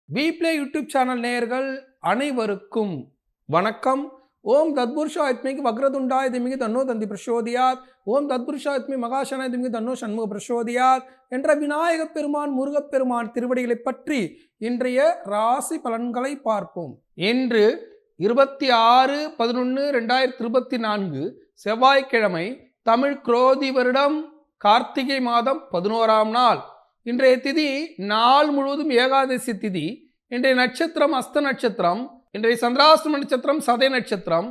வீப்ளே YouTube channel நேயர்கள் அனைவருக்கும் வணக்கம். ஓம் தத்புருஷாத்மிக்கு வக்ரதுண்டாய திமிகி தன்னோ தந்தி பிரசோதியாத். ஓம் தத்புருஷாத்மி மகாசனாய திமிகி தன்னோ சண்முக பிரசோதியாத் என்ற விநாயக பெருமான் முருகப்பெருமான் திருவடிகளை பற்றி இன்றைய ராசி பலன்களை பார்ப்போம். இன்று 26/11/2024 செவ்வாய்க்கிழமை, தமிழ் குரோதி வருடம் கார்த்திகை மாதம் 11ஆம் நாள். இன்றைய திதி நாள் முழுவதும் ஏகாதசி திதி. இன்றைய நட்சத்திரம் அஸ்த நட்சத்திரம். இன்றைய சந்திராஷ்டம நட்சத்திரம் சதய நட்சத்திரம்.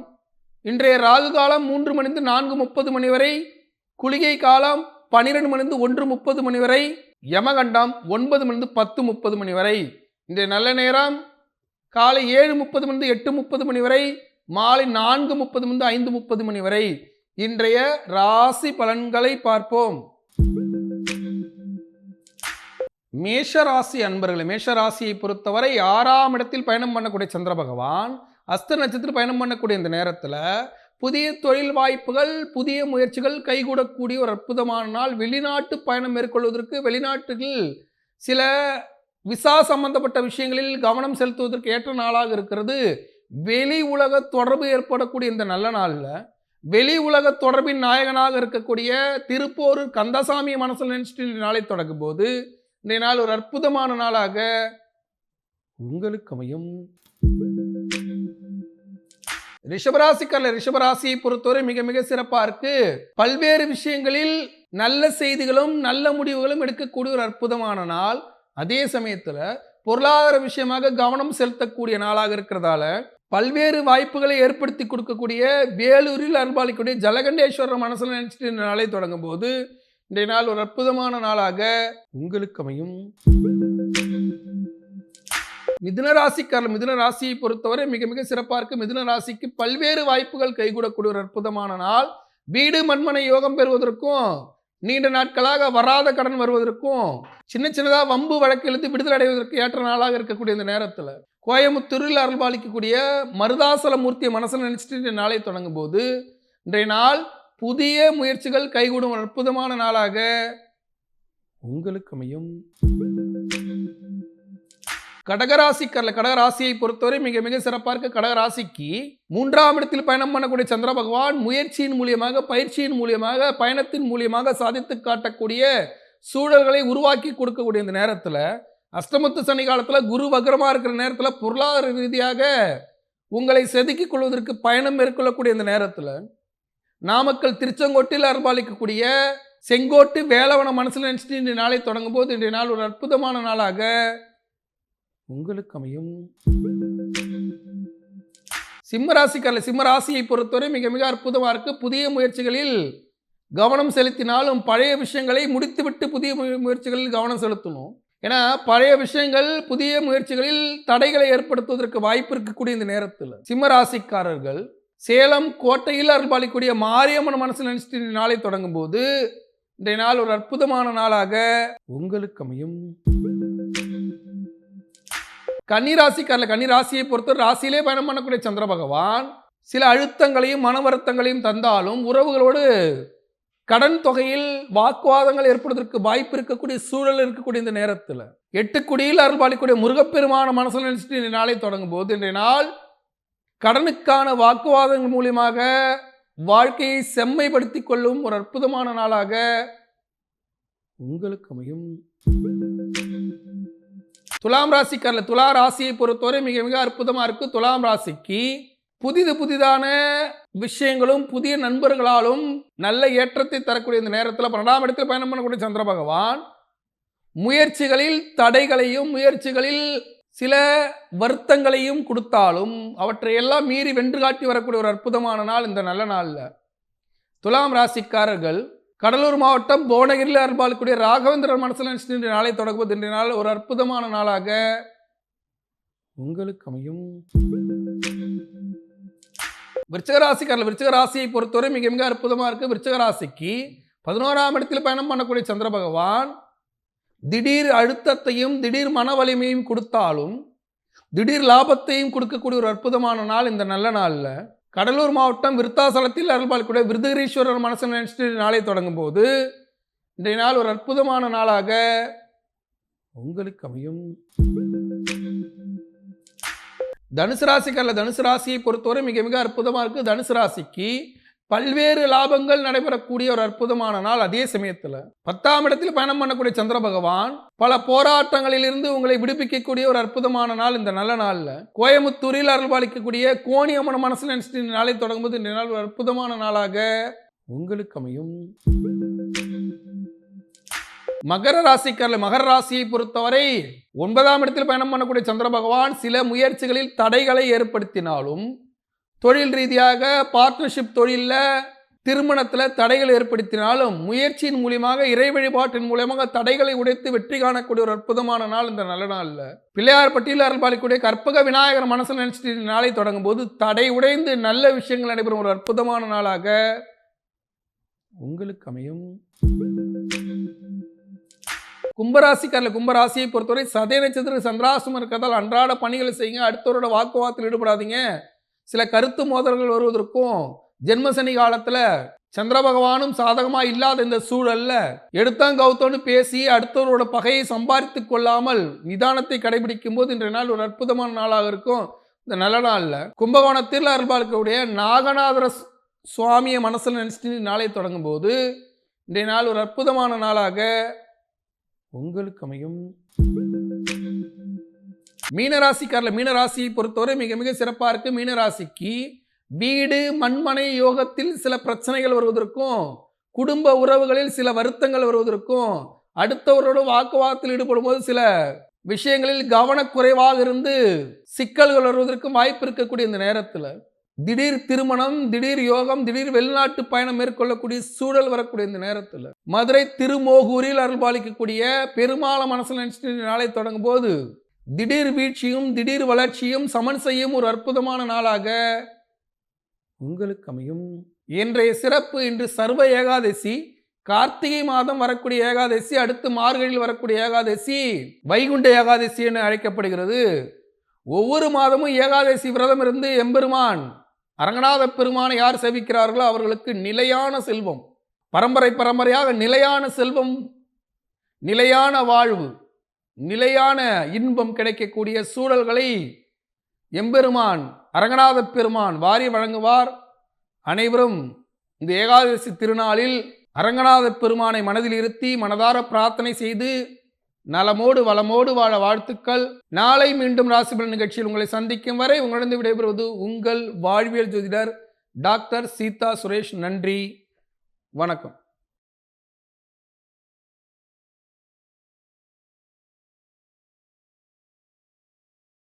இன்றைய ராகு காலம் 3 மணிந்து 4:30 மணி வரை, குளிகை காலம் 12 மணிந்து 1:30 மணி வரை, யமகண்டம் 9 மணிந்து 10:30 மணி வரை. இன்றைய நல்ல நேரம் காலை 7:30 மணிந்து 8:30 மணி வரை, மாலை 4:30 மணிந்து 5:30 மணி வரை. இன்றைய ராசி பலன்களை பார்ப்போம். மேஷராசி அன்பர்களே, மேஷராசியை பொறுத்தவரை 6ஆம் இடத்தில் பயணம் பண்ணக்கூடிய சந்திர பகவான் அஸ்த நட்சத்திரத்தில் பயணம் பண்ணக்கூடிய இந்த நேரத்தில் புதிய தொழில் வாய்ப்புகள், புதிய முயற்சிகள் கைகூடக்கூடிய ஒரு அற்புதமான நாள். வெளிநாட்டு பயணம் மேற்கொள்வதற்கு, வெளிநாட்டில் சில விசா சம்பந்தப்பட்ட விஷயங்களில் கவனம் செலுத்துவதற்கு ஏற்ற நாளாக இருக்கிறது. வெளி உலக தொடர்பு ஏற்படக்கூடிய இந்த நல்ல நாளில் வெளி உலக தொடர்பின் நாயகனாக இருக்கக்கூடிய திருப்போரூர் கந்தசாமி மனசில் நினைச்சிட்டு நாளை தொடங்கும் போது இன்றைய நாள் ஒரு அற்புதமான நாளாக உங்களுக்கு அமையும். ரிஷபராசியை பொறுத்தவரை மிக மிக சிறப்பா இருக்கு. பல்வேறு விஷயங்களில் நல்ல செய்திகளும் நல்ல முடிவுகளும் எடுக்கக்கூடிய ஒரு அற்புதமான நாள். அதே சமயத்துல பொருளாதார விஷயமாக கவனம் செலுத்தக்கூடிய நாளாக இருக்கிறதால பல்வேறு வாய்ப்புகளை ஏற்படுத்தி கொடுக்கக்கூடிய வேலூரில் அருள்பாலிக்கூடிய ஜலகண்டேஸ்வரர் மனசுல நினைச்சிட்டு இந்த நாளை தொடங்கும் போது இன்றைய நாள் ஒரு அற்புதமான நாளாக உங்களுக்கு அமையும். மிதுன ராசியை பொறுத்தவரை மிக மிக சிறப்பாக இருக்கு. மிதுன ராசிக்கு பல்வேறு வாய்ப்புகள் கைகூடக்கூடிய ஒரு அற்புதமான நாள். வீடு மண்மனை யோகம் பெறுவதற்கும், நீண்ட நாட்களாக வராத கடன் வருவதற்கும், சின்னதாக வம்பு வழக்கிலிருந்து விடுதலை அடைவதற்கு ஏற்ற நாளாக இருக்கக்கூடிய இந்த நேரத்தில் கோயமுத்தூரில் அருள்பாலிக்கக்கூடிய மருதாசல மூர்த்தியை மனசில் நினைச்சிட்டு இந்த நாளை தொடங்கும் போது இன்றைய நாள் புதிய முயற்சிகள் கைகூடும் அற்புதமான நாளாக உங்களுக்கு அமையும். கடகராசியை பொறுத்தவரை மிக மிக சிறப்பாக இருக்க. கடகராசிக்கு 3ஆம் இடத்தில் பயணம் பண்ணக்கூடிய சந்திர பகவான் முயற்சியின் மூலியமாக, பயிற்சியின் மூலியமாக, பயணத்தின் மூலியமாக சாதித்து காட்டக்கூடிய சூழல்களை உருவாக்கி கொடுக்கக்கூடிய இந்த நேரத்தில், அஷ்டமத்து சனி காலத்தில் குரு வக்ரமா இருக்கிற நேரத்தில் பொருளாதார ரீதியாக உங்களை செதுக்கிக் கொள்வதற்கு பயணம் மேற்கொள்ளக்கூடிய இந்த நேரத்தில் நாமக்கல் திருச்செங்கோட்டில் அருள்பாலிக்கக்கூடிய செங்கோட்டு வேலவன மனசில் நினைச்சிட்டு இன்றைய நாளை தொடங்கும் போது இன்றைய நாள் ஒரு அற்புதமான நாளாக உங்களுக்கு அமையும். சிம்மராசியை பொறுத்தவரை மிக மிக அற்புதமா இருக்கு. புதிய முயற்சிகளில் கவனம் செலுத்தினாலும் பழைய விஷயங்களை முடித்துவிட்டு புதிய முயற்சிகளில் கவனம் செலுத்தணும். ஏன்னா பழைய விஷயங்கள் புதிய முயற்சிகளில் தடைகளை ஏற்படுத்துவதற்கு வாய்ப்பு இருக்கக்கூடிய இந்த நேரத்தில் சிம்மராசிக்காரர்கள் சேலம் கோட்டையில் அருள்பாலிக்கூடிய மாரியம்மன் மனசில் நினைச்சிட்டு நாளை தொடங்கும் போது இன்றைய நாள் ஒரு அற்புதமான நாளாக உங்களுக்கு அமையும். கன்னிராசியை பொறுத்த ராசியிலே பயணம் பண்ணக்கூடிய சந்திர பகவான் சில அழுத்தங்களையும் மன வருத்தங்களையும் தந்தாலும் உறவுகளோடு கடன் தொகையில் வாக்குவாதங்கள் ஏற்படுவதற்கு வாய்ப்பு இருக்கக்கூடிய சூழல் இருக்கக்கூடிய இந்த நேரத்தில் 8 குடியில் அருள்பாலிக்கூடிய முருகப்பெருமான மனசில் நினைச்சிட்டு இந்த நாளை தொடங்கும் போது இன்றைய நாள் கடனுக்கான வாக்குவாதங்கள் மூலியமாக வாழ்க்கையை செம்மைப்படுத்திக் கொள்ளும் ஒரு அற்புதமான நாளாக உங்களுக்கு அமையும். துலாம் ராசியை பொறுத்தவரை மிக மிக அற்புதமா இருக்கு. துலாம் ராசிக்கு புதிதான விஷயங்களும் புதிய நண்பர்களாலும் நல்ல ஏற்றத்தை தரக்கூடிய இந்த நேரத்தில் 12ஆம் இடத்தில் பயணம் பண்ணக்கூடிய சந்திர பகவான் முயற்சிகளில் தடைகளையும், முயற்சிகளில் சில வருத்தங்களையும் கொடுத்தாலும் அவற்றை எல்லாம் மீறி வென்று காட்டி வரக்கூடிய ஒரு அற்புதமான நாள் இந்த நல்ல நாளில். துலாம் ராசிக்காரர்கள் கடலூர் மாவட்டம் புவனகிரியில் அருள்பாலிக்கக்கூடிய ராகவேந்திரர் மனசில் நினைச்சிட்டு நாளை தொடங்குவது இன்றைய நாள் ஒரு அற்புதமான நாளாக உங்களுக்கு அமையும். விருச்சிக ராசியை பொறுத்தவரை மிக மிக அற்புதமா இருக்கு. விருச்சிக ராசிக்கு 11ஆம் இடத்தில் பயணம் பண்ணக்கூடிய சந்திர பகவான் திடீர் அழுத்தத்தையும் திடீர் மன வலிமையும் கொடுத்தாலும் திடீர் லாபத்தையும் கொடுக்கக்கூடிய ஒரு அற்புதமான நாள் இந்த நல்ல நாளில். கடலூர் மாவட்டம் விருத்தாசலத்தில் அருள்பாலிக்கூடிய விருதுகிரீஸ்வரர் மனசில் நினைச்சிட்டு நாளை தொடங்கும் போது இன்றைய நாள் ஒரு அற்புதமான நாளாக உங்களுக்கு அமையும். தனுசு ராசிக்காரல தனுசு ராசியை பொறுத்தவரை மிக மிக அற்புதமாக இருக்குது. தனுசு ராசிக்கு பல்வேறு லாபங்கள் நடைபெறக்கூடிய ஒரு அற்புதமான நாள். அதே சமயத்தில் 10ஆம் இடத்தில் பயணம் பண்ணக்கூடிய சந்திர பகவான் பல போராட்டங்களிலிருந்து உங்களை விடுவிக்கக்கூடிய ஒரு அற்புதமான நாள். இந்த நல்ல நாளில் கோயமுத்தூரில் அருள்பாலிக்கக்கூடிய கோணியம்மன மனசில் நினைச்சிட்டு இந்த நாளை தொடங்கும்போது இந்த நாள் ஒரு அற்புதமான நாளாக உங்களுக்கு அமையும். மகர ராசிக்காரல மகர ராசியை பொறுத்தவரை 9ஆம் இடத்தில் பயணம் பண்ணக்கூடிய சந்திர பகவான் சில முயற்சிகளில் தடைகளை ஏற்படுத்தினாலும், தொழில் ரீதியாக பார்ட்னர்ஷிப் தொழிலில் திருமணத்தில் தடைகள் ஏற்படுத்தினாலும், முயற்சியின் மூலியமாக இறை வழிபாட்டின் மூலியமாக தடைகளை உடைத்து வெற்றி காணக்கூடிய ஒரு அற்புதமான நாள் இந்த நல்ல நாளில். பிள்ளையார் பட்டியில் அருள்பாலிக்கூடிய கற்பக விநாயகர் மனசில் நினைச்சிட்டு நாளை தொடங்கும் போது தடை உடைந்து நல்ல விஷயங்கள் நடைபெறும் ஒரு அற்புதமான நாளாக உங்களுக்கு அமையும். கும்பராசிக்காரல கும்பராசியை பொறுத்தவரை சதய நட்சத்திர சந்திராசிரமம் இருக்கிறதால் அன்றாட பணிகளை செய்யுங்க. அடுத்தவரோட வாக்குவாதத்தில் ஈடுபடாதீங்க. சில கருத்து மோதல்கள் வருவதற்கும், ஜென்மசனி காலத்தில் சந்திர பகவானும் சாதகமாக இல்லாத இந்த சூழல்ல எடுத்தாங்க கௌத்தோன்னு பேசி அடுத்தவரோட பகையை சம்பாதித்து கொள்ளாமல் நிதானத்தை கடைபிடிக்கும் போது இன்றைய நாள் ஒரு அற்புதமான நாளாக இருக்கும். இந்த நல்ல நாளில் கும்பகோணத்தில் அருள்பாலிக்கக்கூடிய நாகநாதர சுவாமியை மனசில் நினைச்சிட்டு நாளை தொடங்கும் போது இன்றைய நாள் ஒரு அற்புதமான நாளாக உங்களுக்கு அமையும். மீனராசிக்காரல மீனராசியை பொறுத்தவரை மிக மிக சிறப்பாக இருக்கு. மீனராசிக்கு வீடு மண்மனை யோகத்தில் சில பிரச்சனைகள் வருவதற்கும், குடும்ப உறவுகளில் சில வருத்தங்கள் வருவதற்கும், அடுத்தவரோட வாக்குவாதத்தில் ஈடுபடும் போது சில விஷயங்களில் கவனக்குறைவாக இருந்து சிக்கல்கள் வருவதற்கும் வாய்ப்பு இருக்கக்கூடிய இந்த நேரத்தில் திடீர் திருமணம், திடீர் யோகம், திடீர் வெளிநாட்டு பயணம் மேற்கொள்ளக்கூடிய சூழல் வரக்கூடிய இந்த நேரத்தில் மதுரை திருமோகூரில் அருள்பாலிக்கக்கூடிய பெருமாள மனசில் நினைச்சிட்டு நாளை தொடங்கும் போது திடீர் வீழ்ச்சியும் திடீர் வளர்ச்சியும் சமன் செய்யும் ஒரு அற்புதமான நாளாக உங்களுக்கு அமையும். இன்றைய சிறப்பு, இன்று சர்வ ஏகாதசி, கார்த்திகை மாதம் வரக்கூடிய ஏகாதசி, அடுத்து மார்கழியில் வரக்கூடிய ஏகாதசி வைகுண்ட ஏகாதசி என அழைக்கப்படுகிறது. ஒவ்வொரு மாதமும் ஏகாதசி விரதம் இருந்து எம்பெருமான் அரங்கநாத பெருமானை யார் சேவிக்கிறார்களோ அவர்களுக்கு நிலையான செல்வம், பரம்பரை பரம்பரையாக நிலையான செல்வம், நிலையான வாழ்வு, நிலையான இன்பம் கிடைக்கக்கூடிய சூழல்களை எம்பெருமான் அரங்கநாத பெருமான் வாரி வழங்குவார். அனைவரும் இந்த ஏகாதசி திருநாளில் அரங்கநாத பெருமானை மனதில் இருத்தி மனதார பிரார்த்தனை செய்து நலமோடு வளமோடு வாழ வாழ்த்துக்கள். நாளை மீண்டும் ராசிபலன் நிகழ்ச்சியில் உங்களை சந்திக்கும் வரை உங்களிடம் விடைபெறுவது உங்கள் வாழ்வியல் ஜோதிடர் டாக்டர் சீதா சுரேஷ். நன்றி, வணக்கம்.